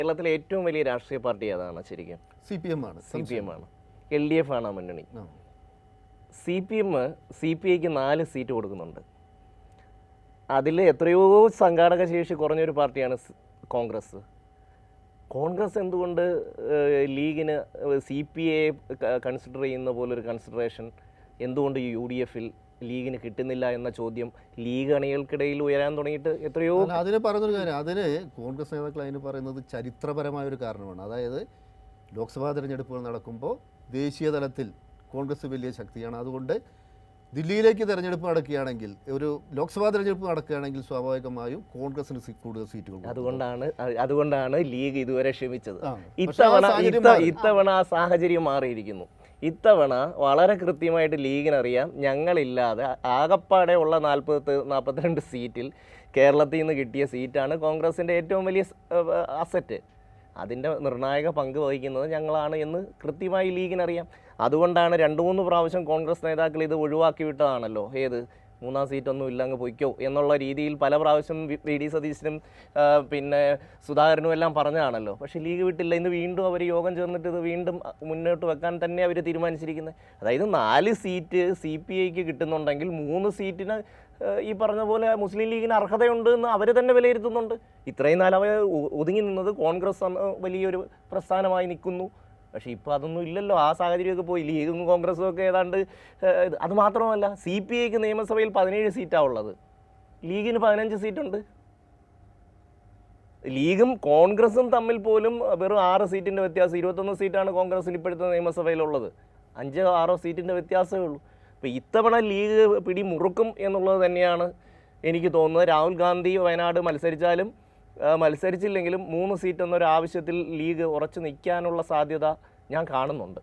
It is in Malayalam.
കേരളത്തിലെ ഏറ്റവും വലിയ രാഷ്ട്രീയ പാർട്ടി ഏതാണ് ശരിക്കും? CPM ആണ്. CPM ആണ്. LDF ആണ് ആ മുന്നണി. CPM CPIക്ക് 4 സീറ്റ് കൊടുക്കുന്നുണ്ട്. അതിൽ എത്രയോ സംഘാടക ശേഷി കുറഞ്ഞൊരു പാർട്ടിയാണ് കോൺഗ്രസ്. കോൺഗ്രസ് എന്തുകൊണ്ട് ലീഗിന് CPA കൺസിഡർ ചെയ്യുന്ന പോലൊരു കൺസിഡറേഷൻ എന്തുകൊണ്ട് UDFൽ ലീഗിന് കിട്ടുന്നില്ല എന്ന ചോദ്യം ലീഗ് അണികൾക്കിടയിൽ ഉയരാൻ തുടങ്ങിയിട്ട് എത്രയോ. അതിന് പറയുന്നൊരു കാര്യം, അതിന് കോൺഗ്രസ് നേതാക്കൾ അതിന് പറയുന്നത് ചരിത്രപരമായ ഒരു കാരണമാണ്. അതായത് ലോക്സഭാ തിരഞ്ഞെടുപ്പുകൾ നടക്കുമ്പോൾ ദേശീയ തലത്തിൽ കോൺഗ്രസ് വലിയ ശക്തിയാണ്. അതുകൊണ്ട് ദില്ലിയിലേക്ക് തിരഞ്ഞെടുപ്പ് നടക്കുകയാണെങ്കിൽ, ഒരു ലോക്സഭാ തിരഞ്ഞെടുപ്പ് നടക്കുകയാണെങ്കിൽ സ്വാഭാവികമായും കോൺഗ്രസിന് കൂടുതൽ സീറ്റുകൾ. അതുകൊണ്ടാണ് ലീഗ് ഇതുവരെ ക്ഷമിച്ചത്. ഇത്തവണ ആ സാഹചര്യം മാറിയിരിക്കുന്നു. ഇത്തവണ വളരെ കൃത്യമായിട്ട് ലീഗിനറിയാം, ഞങ്ങളില്ലാതെ ആകപ്പാടെ ഉള്ള 42 സീറ്റിൽ കേരളത്തിൽ നിന്ന് കിട്ടിയ സീറ്റാണ് കോൺഗ്രസിൻ്റെ ഏറ്റവും വലിയ അസറ്റ്. അതിൻ്റെ നിർണായക പങ്ക് വഹിക്കുന്നത് ഞങ്ങളാണ് എന്ന് കൃത്യമായി ലീഗിനറിയാം. അതുകൊണ്ടാണ് 2-3 പ്രാവശ്യം കോൺഗ്രസ് നേതാക്കൾ ഇത് ഒഴിവാക്കി വിട്ടതാണല്ലോ. ഏത് 3-ാം സീറ്റൊന്നും ഇല്ലങ്ങ് പൊയ്ക്കോ എന്നുള്ള രീതിയിൽ പല പ്രാവശ്യം VD സതീശനും പിന്നെ സുധാകരനും എല്ലാം പറഞ്ഞതാണല്ലോ. പക്ഷേ ലീഗ് വിട്ടില്ല. ഇന്ന് വീണ്ടും അവർ യോഗം ചേർന്നിട്ട് ഇത് വീണ്ടും മുന്നോട്ട് വെക്കാൻ തന്നെ അവർ തീരുമാനിച്ചിരിക്കുന്നത്. അതായത് 4 സീറ്റ് CPIക്ക് കിട്ടുന്നുണ്ടെങ്കിൽ 3 സീറ്റിന് ഈ പറഞ്ഞ പോലെ മുസ്ലിം ലീഗിന് അർഹതയുണ്ട് എന്ന് അവർ തന്നെ വിലയിരുത്തുന്നുണ്ട്. ഇത്രയും നാൾ അവർ ഒതുങ്ങി നിന്നത് കോൺഗ്രസ് വലിയൊരു പ്രസ്ഥാനമായി നിൽക്കുന്നു. പക്ഷേ ഇപ്പോൾ അതൊന്നും ഇല്ലല്ലോ. ആ സാഹചര്യമൊക്കെ പോയി. ലീഗും കോൺഗ്രസും ഒക്കെ ഏതാണ്ട്. അത് മാത്രമല്ല, CPIക്ക് നിയമസഭയിൽ 17 സീറ്റാണ് ഉള്ളത്, ലീഗിന് 15 സീറ്റുണ്ട്. ലീഗും കോൺഗ്രസും തമ്മിൽ പോലും വെറും 6 സീറ്റിൻ്റെ വ്യത്യാസം. 21 സീറ്റാണ് കോൺഗ്രസിന് ഇപ്പോഴത്തെ നിയമസഭയിലുള്ളത്. 5-6 സീറ്റിൻ്റെ വ്യത്യാസമേ ഉള്ളൂ. അപ്പോൾ ഇത്തവണ ലീഗ് പിടി മുറുക്കും എന്നുള്ളത് തന്നെയാണ് എനിക്ക് തോന്നുന്നത്. രാഹുൽ ഗാന്ധി വയനാട് മത്സരിച്ചാലും മത്സരിച്ചില്ലെങ്കിലും 3 സീറ്റ് എന്നൊരു ആവശ്യത്തിൽ ലീഗ് ഉറച്ചു നിൽക്കാനുള്ള സാധ്യത ഞാൻ കാണുന്നുണ്ട്.